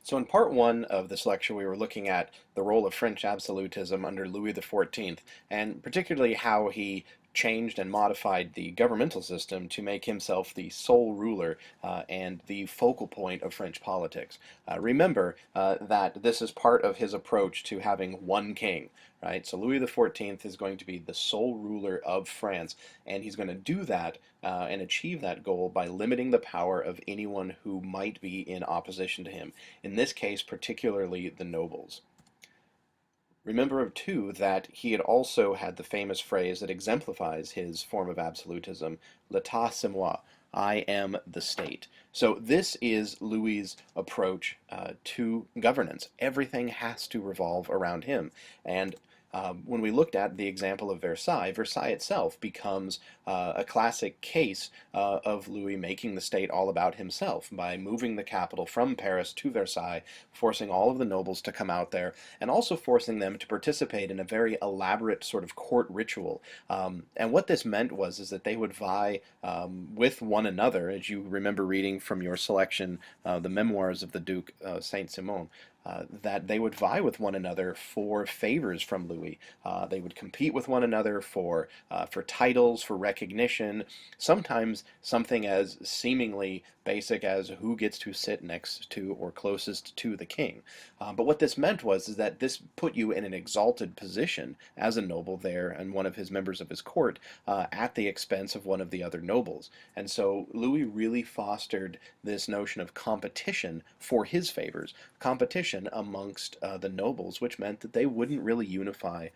So in part one of this lecture, we were looking at the role of French absolutism under Louis XIV, and particularly how he changed and modified the governmental system to make himself the sole ruler and the focal point of French politics. Remember that this is part of his approach to having one king. Right, so Louis XIV is going to be the sole ruler of France, and he's going to do that and achieve that goal by limiting the power of anyone who might be in opposition to him. In this case, particularly the nobles. Remember, too, that he had also had the famous phrase that exemplifies his form of absolutism, l'état c'est moi, I am the state. So this is Louis's approach to governance. Everything has to revolve around him. And when we looked at the example of Versailles, Versailles itself becomes a classic case of Louis making the state all about himself by moving the capital from Paris to Versailles, forcing all of the nobles to come out there, and also forcing them to participate in a very elaborate sort of court ritual. And what this meant is that they would vie with one another, as you remember reading from your selection, the memoirs of the Duke Saint-Simon. That they would vie with one another for favors from Louis. They would compete with one another for titles, for recognition, sometimes something as seemingly basic as who gets to sit next to or closest to the king. But what this meant is that this put you in an exalted position as a noble there and one of his members of his court at the expense of one of the other nobles. And so Louis really fostered this notion of competition for his favors, competition amongst the nobles, which meant that they wouldn't really unify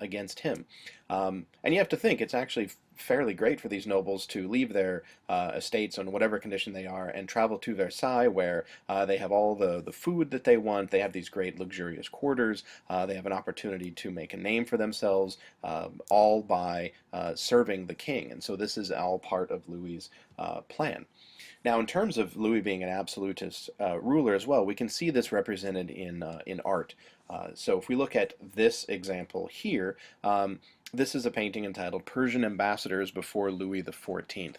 against him. And you have to think it's actually fairly great for these nobles to leave their estates on whatever condition they are and travel to Versailles, where they have all the food that they want. They have these great luxurious quarters. They have an opportunity to make a name for themselves, all by serving the king. And so this is all part of Louis's plan. Now, in terms of Louis being an absolutist ruler as well, we can see this represented in art. So if we look at this example here, this is a painting entitled Persian Ambassadors Before Louis XIV.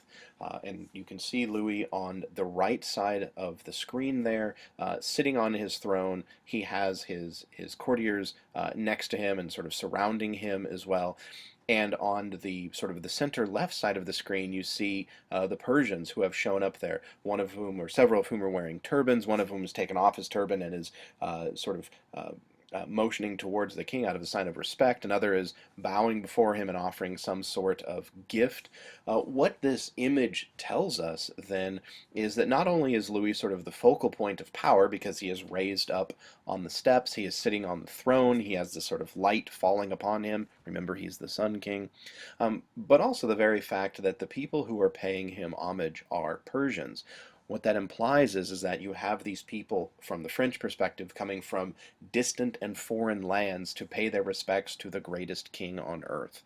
And you can see Louis on the right side of the screen there, sitting on his throne. He has his courtiers next to him and sort of surrounding him as well. And on the sort of the center left side of the screen, you see the Persians who have shown up there, one of whom, or several of whom, are wearing turbans. One of whom has taken off his turban and is sort of motioning towards the king out of a sign of respect. Another is bowing before him and offering some sort of gift. What this image tells us then is that not only is Louis sort of the focal point of power because he is raised up on the steps, he is sitting on the throne, he has this sort of light falling upon him. Remember, he's the Sun King. But also the very fact that the people who are paying him homage are Persians. What that implies is that you have these people, from the French perspective, coming from distant and foreign lands to pay their respects to the greatest king on earth.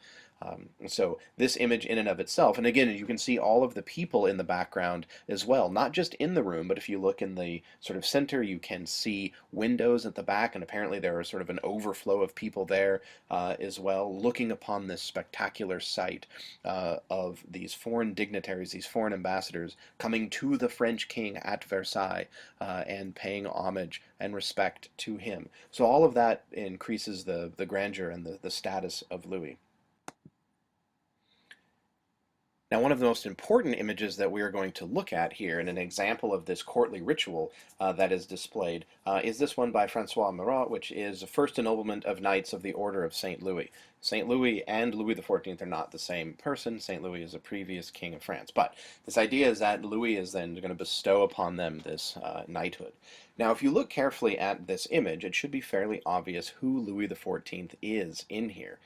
So this image in and of itself, and again, you can see all of the people in the background as well, not just in the room, but if you look in the sort of center, you can see windows at the back, and apparently there is sort of an overflow of people there as well, looking upon this spectacular sight of these foreign dignitaries, these foreign ambassadors, coming to the French king at Versailles and paying homage and respect to him. So all of that increases the grandeur and the status of Louis. Now, one of the most important images that we are going to look at here, and an example of this courtly ritual that is displayed, is this one by Francois Marat, which is the first ennoblement of Knights of the Order of St. Louis. St. Louis and Louis XIV are not the same person. St. Louis is a previous king of France. But this idea is that Louis is then going to bestow upon them this knighthood. Now, if you look carefully at this image, it should be fairly obvious who Louis XIV is in here.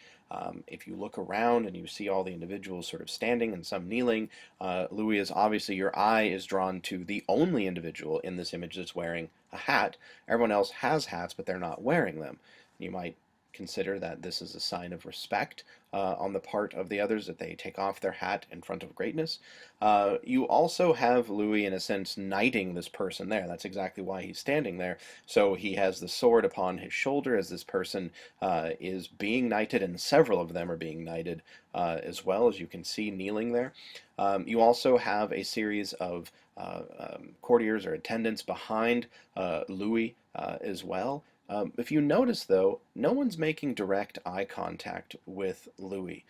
If you look around and you see all the individuals sort of standing and some kneeling, Louis is obviously, your eye is drawn to the only individual in this image that's wearing a hat. Everyone else has hats, but they're not wearing them. You might consider that this is a sign of respect on the part of the others, that they take off their hat in front of greatness. You also have Louis, in a sense, knighting this person there. That's exactly why he's standing there. So he has the sword upon his shoulder as this person is being knighted, and several of them are being knighted as well, as you can see kneeling there. You also have a series of courtiers or attendants behind Louis as well. If you notice, though, no one's making direct eye contact with Louis.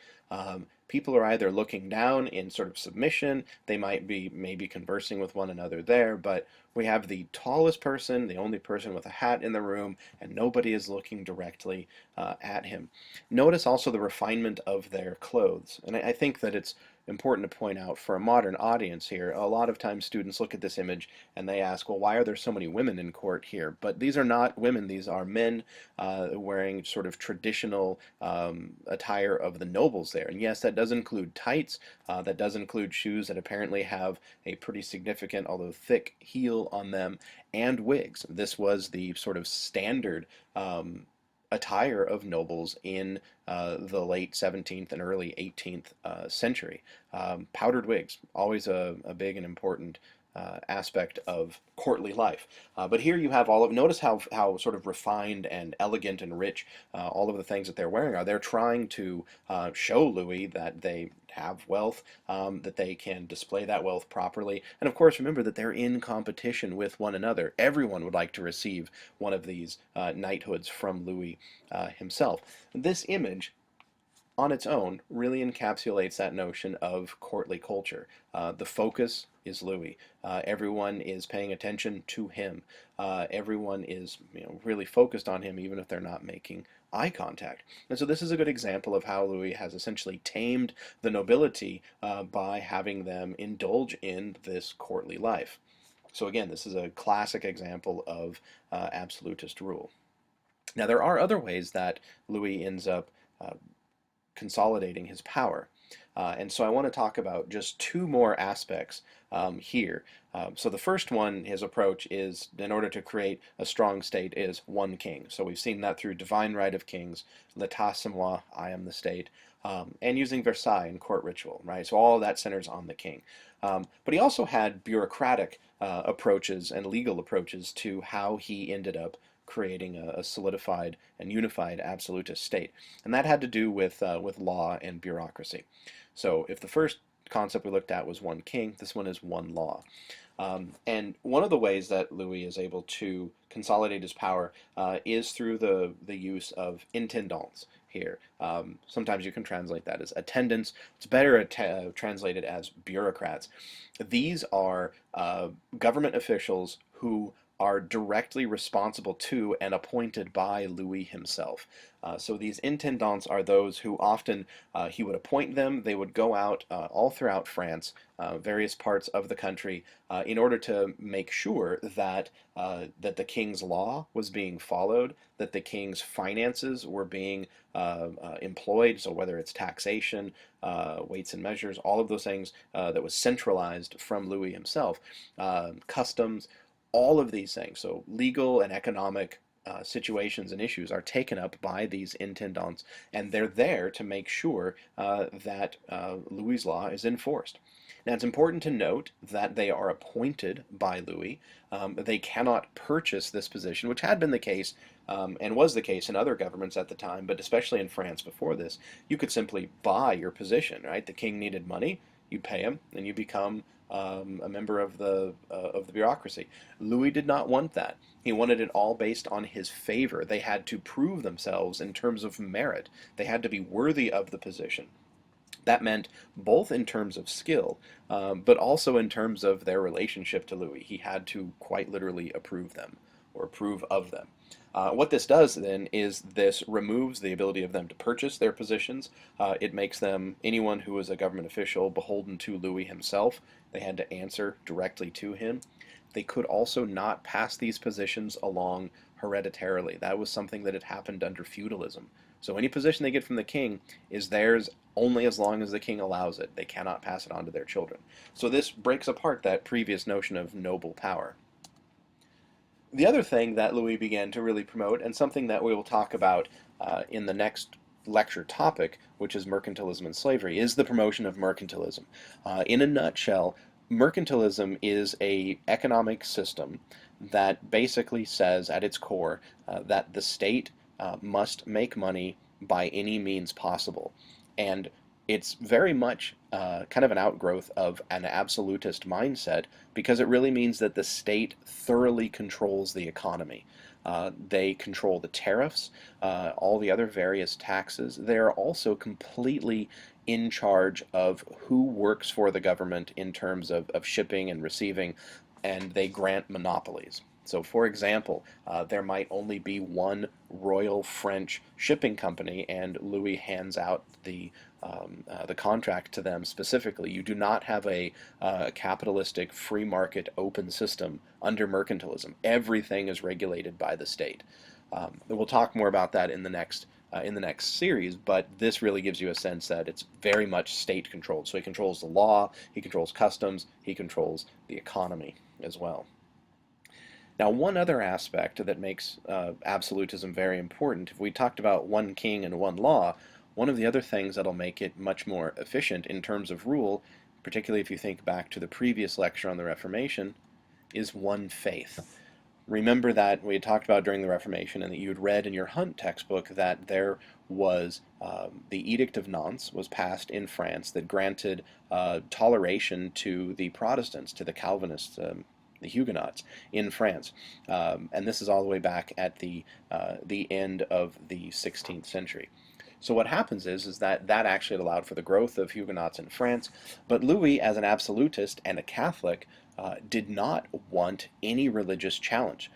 People are either looking down in sort of submission, they might be maybe conversing with one another there, but we have the tallest person, the only person with a hat in the room, and nobody is looking directly at him. Notice also the refinement of their clothes, and I think that it's important to point out for a modern audience here, a lot of times students look at this image and they ask, well, why are there so many women in court here? But these are not women, these are men wearing sort of traditional attire of the nobles there. And yes, that does include tights, that does include shoes that apparently have a pretty significant, although thick, heel on them, and wigs. This was the sort of standard attire of nobles in the late 17th and early 18th century. Powdered wigs, always a big and important aspect of courtly life. But here you have all of, notice how sort of refined and elegant and rich all of the things that they're wearing are. They're trying to show Louis that they have wealth, that they can display that wealth properly. And of course, remember that they're in competition with one another. Everyone would like to receive one of these knighthoods from Louis himself. This image on its own really encapsulates that notion of courtly culture. The focus is Louis. Everyone is paying attention to him. Everyone is, really focused on him, even if they're not making eye contact. And so this is a good example of how Louis has essentially tamed the nobility by having them indulge in this courtly life. So again, this is a classic example of absolutist rule. Now, there are other ways that Louis ends up consolidating his power. And so I want to talk about just two more aspects here. So the first one, his approach is, in order to create a strong state, is one king. So we've seen that through divine right of kings, l'état c'est moi, I am the state, and using Versailles in court ritual, right? So all of that centers on the king. But he also had bureaucratic approaches and legal approaches to how he ended up creating a solidified and unified absolutist state. And that had to do with law and bureaucracy. So if the first concept we looked at was one king, this one is one law. And one of the ways that Louis is able to consolidate his power is through the use of intendants here. Sometimes you can translate that as attendants. It's better translated as bureaucrats. These are government officials who are directly responsible to and appointed by Louis himself. So these intendants are those who often he would appoint them. They would go out all throughout France, various parts of the country, in order to make sure that that the king's law was being followed, that the king's finances were being employed. So whether it's taxation, weights and measures, all of those things that was centralized from Louis himself, customs, all of these things, so legal and economic situations and issues are taken up by these intendants, and they're there to make sure that Louis' law is enforced. Now, it's important to note that they are appointed by Louis. They cannot purchase this position, which had been the case and was the case in other governments at the time, but especially in France before this. You could simply buy your position, right? The king needed money, you pay him, and you become a member of the bureaucracy. Louis did not want that. He wanted it all based on his favor. They had to prove themselves in terms of merit. They had to be worthy of the position. That meant both in terms of skill, but also in terms of their relationship to Louis. He had to quite literally approve them or approve of them. What this does then is this removes the ability of them to purchase their positions. It makes them, anyone who was a government official, beholden to Louis himself. They had to answer directly to him. They could also not pass these positions along hereditarily. That was something that had happened under feudalism. So any position they get from the king is theirs only as long as the king allows it. They cannot pass it on to their children. So this breaks apart that previous notion of noble power. The other thing that Louis began to really promote, and something that we will talk about in the next lecture topic, which is mercantilism and slavery, is the promotion of mercantilism. In a nutshell, mercantilism is an economic system that basically says at its core that the state must make money by any means possible. And It's very much kind of an outgrowth of an absolutist mindset because it really means that the state thoroughly controls the economy. They control the tariffs, all the other various taxes. They're also completely in charge of who works for the government in terms of shipping and receiving, and they grant monopolies. So, for example, there might only be one Royal French shipping company, and Louis hands out the contract to them specifically. You do not have a capitalistic, free market, open system under mercantilism. Everything is regulated by the state. We'll talk more about that in the next series, but this really gives you a sense that it's very much state controlled. So he controls the law, he controls customs, he controls the economy as well. Now, one other aspect that makes absolutism very important, if we talked about one king and one law, one of the other things that'll make it much more efficient in terms of rule, particularly if you think back to the previous lecture on the Reformation, is one faith. Remember that we had talked about during the Reformation and that you had read in your Hunt textbook that there was the Edict of Nantes was passed in France that granted toleration to the Protestants, to the Calvinists, the Huguenots in France, and this is all the way back at the end of the 16th century. So what happens is that actually allowed for the growth of Huguenots in France, but Louis, as an absolutist and a Catholic, did not want any religious challenge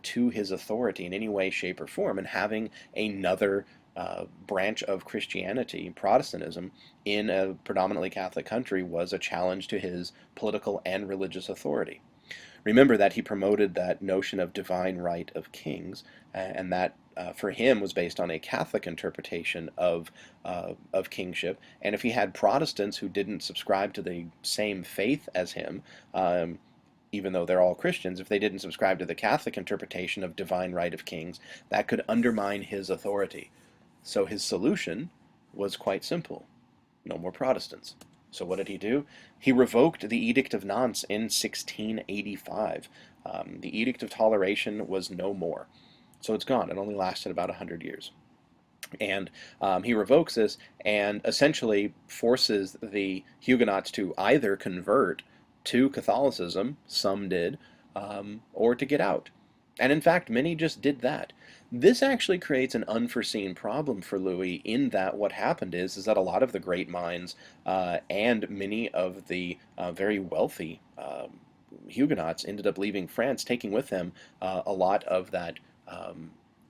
to his authority in any way, shape, or form, and having another branch of Christianity, Protestantism, in a predominantly Catholic country was a challenge to his political and religious authority. Remember that he promoted that notion of divine right of kings, and that for him was based on a Catholic interpretation of kingship. And if he had Protestants who didn't subscribe to the same faith as him, even though they're all Christians, if they didn't subscribe to the Catholic interpretation of divine right of kings, that could undermine his authority. So his solution was quite simple: no more Protestants. So what did he do? He revoked the Edict of Nantes in 1685. The Edict of Toleration was no more. So it's gone. It only lasted about 100 years. And he revokes this and essentially forces the Huguenots to either convert to Catholicism, some did, or to get out. And in fact, many just did that. This actually creates an unforeseen problem for Louis in that what happened is that a lot of the great minds and many of the very wealthy Huguenots ended up leaving France, taking with them a lot of that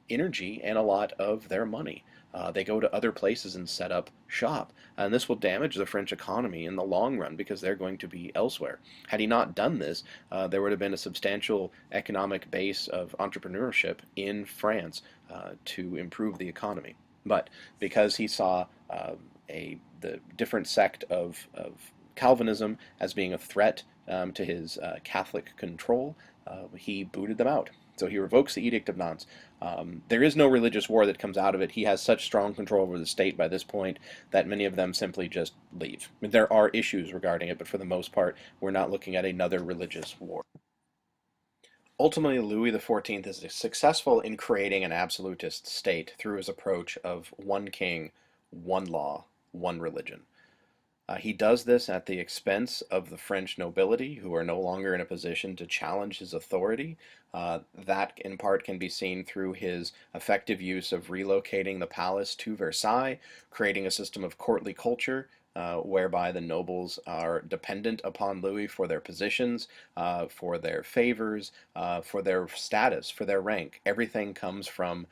energy and a lot of their money. They go to other places and set up shop. And this will damage the French economy in the long run because they're going to be elsewhere. Had he not done this, there would have been a substantial economic base of entrepreneurship in France to improve the economy. But because he saw the different sect of Calvinism as being a threat to his Catholic control, he booted them out. So he revokes the Edict of Nantes. There is no religious war that comes out of it. He has such strong control over the state by this point that many of them simply just leave. There are issues regarding it, but for the most part, we're not looking at another religious war. Ultimately, Louis XIV is successful in creating an absolutist state through his approach of one king, one law, one religion. He does this at the expense of the French nobility, who are no longer in a position to challenge his authority. That, in part, can be seen through his effective use of relocating the palace to Versailles, creating a system of courtly culture, whereby the nobles are dependent upon Louis for their positions, for their favors, for their status, for their rank. Everything comes from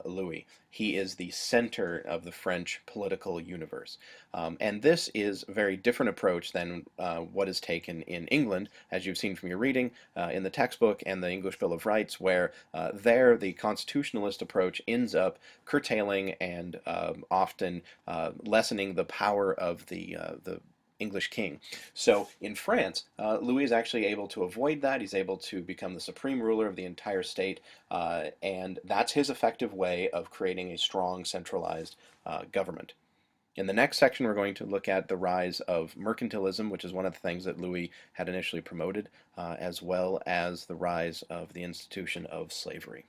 Louis. He is the center of the French political universe. And this is a very different approach than what is taken in England, as you've seen from your reading in the textbook and the English Bill of Rights, where there the constitutionalist approach ends up curtailing and often lessening the power of the English king. So in France, Louis is actually able to avoid that. He's able to become the supreme ruler of the entire state, and that's his effective way of creating a strong centralized government. In the next section, we're going to look at the rise of mercantilism, which is one of the things that Louis had initially promoted, as well as the rise of the institution of slavery.